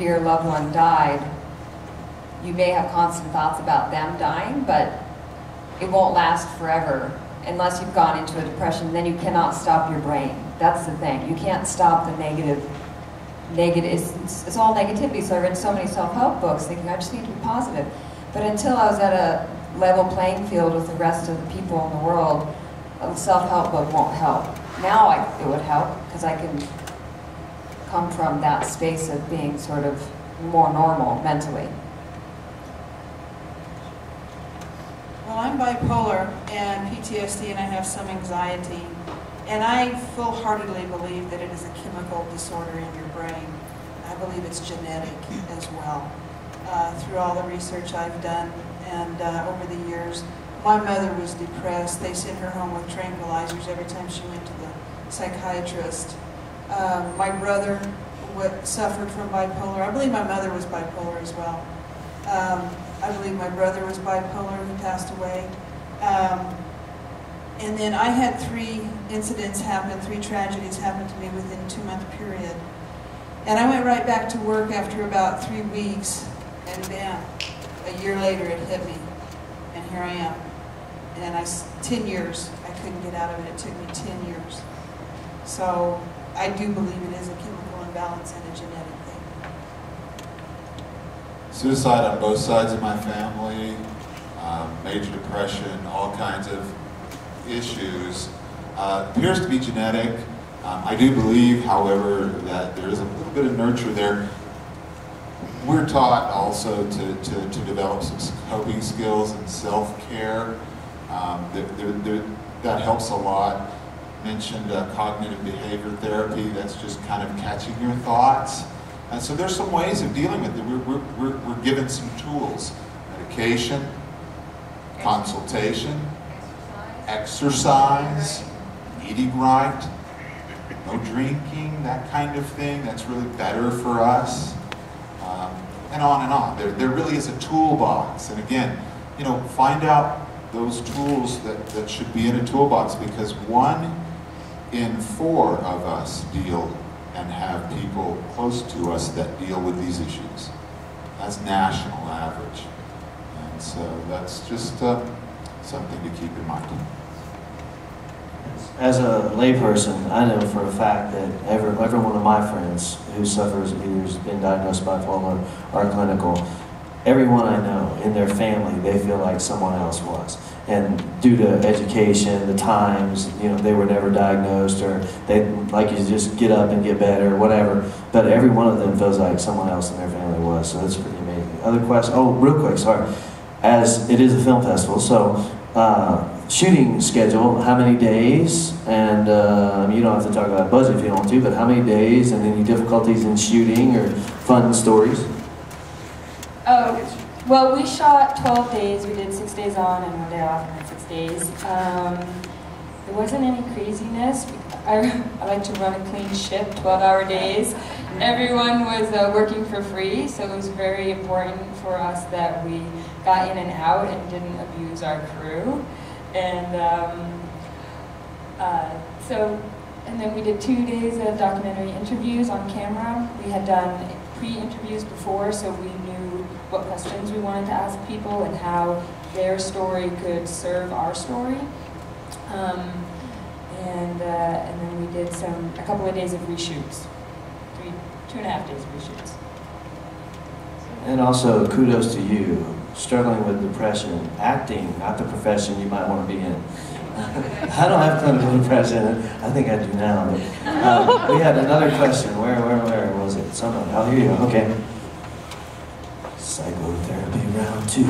your loved one died, you may have constant thoughts about them dying, but it won't last forever unless you've gone into a depression. Then you cannot stop your brain. That's the thing. You can't stop the negative. It's all negativity. So I read so many self-help books thinking I just need to be positive. But until I was at a level playing field with the rest of the people in the world, a self-help book won't help. Now it would help because I can come from that space of being sort of more normal mentally. Well, I'm bipolar and PTSD, and I have some anxiety. And I full-heartedly believe that it is a chemical disorder in your brain. I believe it's genetic as well. Through all the research I've done and over the years, my mother was depressed. They sent her home with tranquilizers every time she went to the psychiatrist. My brother suffered from bipolar. I believe my mother was bipolar as well. I believe my brother was bipolar. He passed away. And then I had 3 incidents happen, 3 tragedies happen to me within a 2-month period. And I went right back to work after about 3 weeks, and bam, a year later it hit me. And here I am. And 10 years, I couldn't get out of it. It took me 10 years. So I do believe it is a chemical imbalance and a genetic thing. Suicide on both sides of my family, major depression, all kinds of issues. Appears to be genetic. I do believe, however, that there is a little bit of nurture there. We're taught also to develop some coping skills and self-care. That helps a lot. Mentioned cognitive behavior therapy. That's just kind of catching your thoughts. And so there's some ways of dealing with it. We're given some tools: medication, consultation, exercise, eating right, no drinking, that kind of thing. That's really better for us. And on and on. There really is a toolbox. And again, you know, find out those tools that should be in a toolbox, because 1 in 4 of us deal and have people close to us that deal with these issues. That's national average. And so that's just something to keep in mind. As a layperson, I know for a fact that every one of my friends who suffers, who's been diagnosed bipolar, are clinical. Everyone I know in their family, they feel like someone else was. And due to education, the times, you know, they were never diagnosed, or they, like, you just get up and get better, or whatever. But every one of them feels like someone else in their family was, so it's pretty amazing. Other questions? Oh, real quick, sorry. As it is a film festival, so shooting schedule, how many days? And you don't have to talk about budget if you don't want to, but how many days, and any difficulties in shooting or fun stories? Oh, well, we shot 12 days. We did 6 days on and 1 day off, and then 6 days. There wasn't any craziness. I like to run a clean ship, 12-hour days. Everyone was working for free, so it was very important for us that we got in and out and didn't abuse our crew. And and then we did 2 days of documentary interviews on camera. We had done pre-interviews before, so we knew what questions we wanted to ask people and how their story could serve our story. And then we did a couple of days of reshoots, 2.5 days of reshoots. And also, kudos to you, struggling with depression, acting, not the profession you might want to be in. I don't have clinical depression. I think I do now. But, we had another question. Where was it? Someone. Oh, here you go. Okay. Psychotherapy round 2.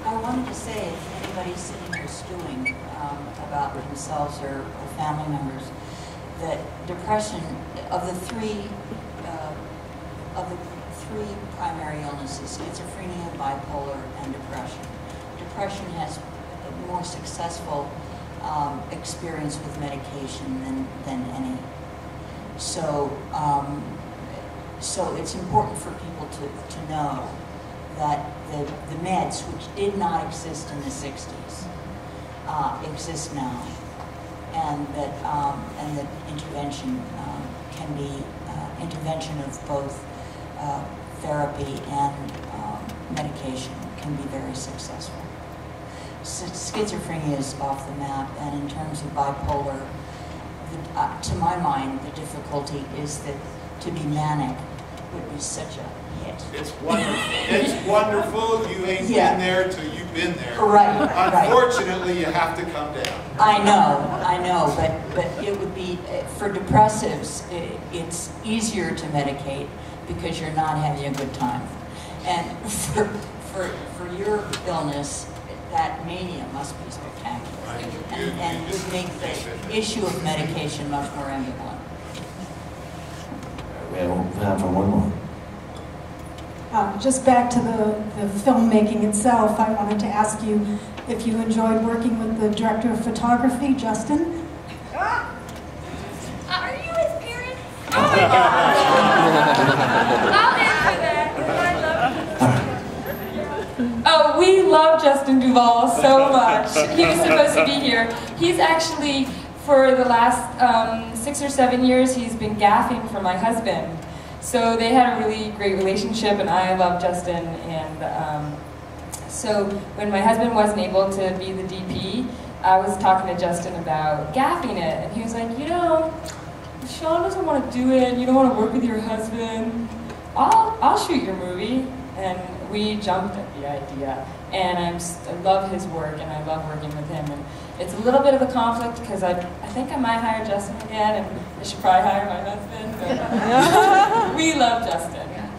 I wanted to say, if anybody's sitting here stewing about themselves or family members, that depression, of the three primary illnesses, schizophrenia, bipolar, and depression. Depression has a more successful experience with medication than any. So, so it's important for people to know that the meds, which did not exist in the 60s, exist now, and that intervention can be convention of both therapy and medication can be very successful. Schizophrenia is off the map, and in terms of bipolar, to my mind, the difficulty is that to be manic would be such a hit. It's wonderful. It's wonderful. You ain't been there till you've been there. Right. Unfortunately, you have to come down. I know, but it would be, for depressives, it's easier to medicate because you're not having a good time. And for your illness, that mania must be spectacular. And would make the issue of medication much more ambivalent. We have time for one more. Just back to the filmmaking itself, I wanted to ask you if you enjoyed working with the director of photography, Justin. Are you his parents? Oh my God! I'll answer that, because I love him. Oh, we love Justin Duvall so much. He was supposed to be here. He's actually, for the last 6 or 7 years, he's been gaffing for my husband. So they had a really great relationship, and I love Justin. And so when my husband wasn't able to be the DP, I was talking to Justin about gaffing it, and he was like, you know, if Sean doesn't want to do it, you don't want to work with your husband, I'll shoot your movie. And we jumped at the idea, and I love his work, and I love working with him. And it's a little bit of a conflict because I think I might hire Justin again, and I should probably hire my husband. But we love Justin. Yeah,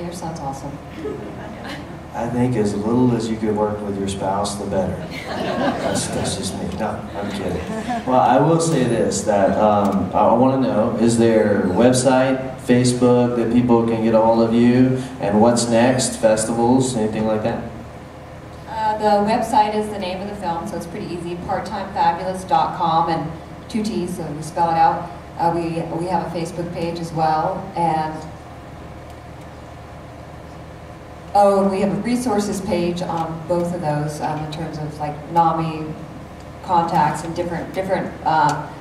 your son's awesome. I think as little as you could work with your spouse, the better. That's just me. No, I'm kidding. Well, I will say this, that I want to know, is there a website, Facebook, that people can get a hold of you? And what's next? Festivals, anything like that? The website is the name of the film, so it's pretty easy, parttimefabulous.com, and 2 T's, so we spell it out. We have a Facebook page as well, and we have a resources page on both of those in terms of like NAMI contacts and different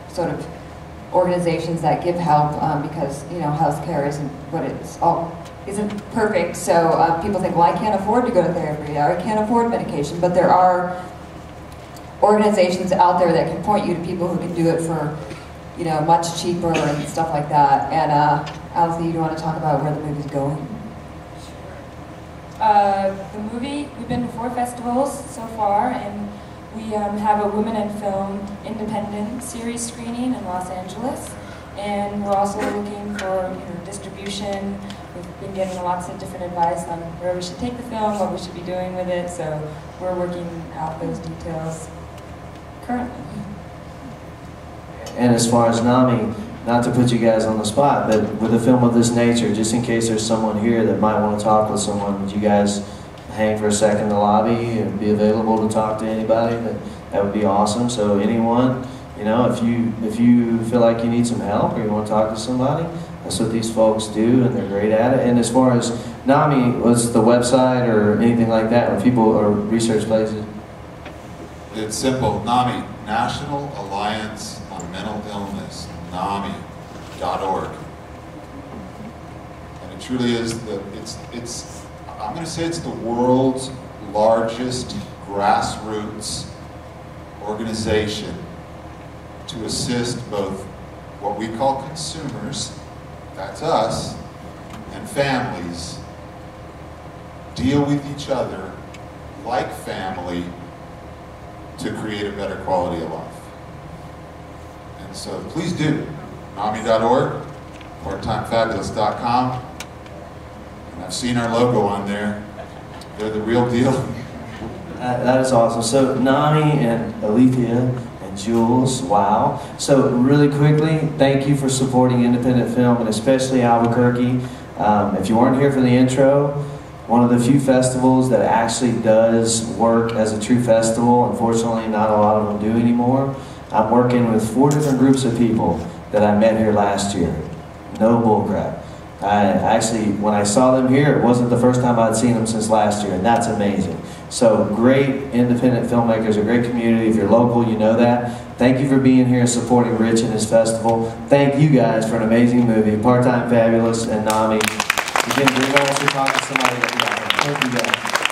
sort of organizations that give help because healthcare isn't perfect. So people think, well, I can't afford to go to therapy, or I can't afford medication, but there are organizations out there that can point you to people who can do it for much cheaper and stuff like that. And Alethea, do you want to talk about where the movie's going? The movie, we've been to 4 festivals so far, and we have a Women in Film independent series screening in Los Angeles, and we're also looking for distribution. We've been getting lots of different advice on where we should take the film, what we should be doing with it, so we're working out those details currently. And as far as NAMI, not to put you guys on the spot, but with a film of this nature, just in case there's someone here that might want to talk with someone, would you guys hang for a second in the lobby and be available to talk to anybody? That would be awesome. So anyone, if you feel like you need some help or you want to talk to somebody, that's what these folks do, and they're great at it. And as far as NAMI, what's the website or anything like that, when people or research places? It's simple. NAMI, National Alliance on Mental Illness, NAMI.org. And it truly is I'm going to say it's the world's largest grassroots organization to assist both what we call consumers, that's us, and families deal with each other like family to create a better quality of life. And so please do, NAMI.org, parttimefabulous.com. And I've seen our logo on there. They're the real deal. That is awesome. So NAMI and Alethea and Jules, wow. So really quickly, thank you for supporting independent film, and especially Albuquerque. If you weren't here for the intro, one of the few festivals that actually does work as a true festival. Unfortunately, not a lot of them do anymore. I'm working with 4 different groups of people that I met here last year. No bullcrap. Actually, when I saw them here, it wasn't the first time I'd seen them since last year, and that's amazing. So great independent filmmakers, a great community. If you're local, you know that. Thank you for being here and supporting Rich and his festival. Thank you guys for an amazing movie. Part-Time Fabulous and Nami. Again, bring us to talk to somebody that we got. Thank you guys.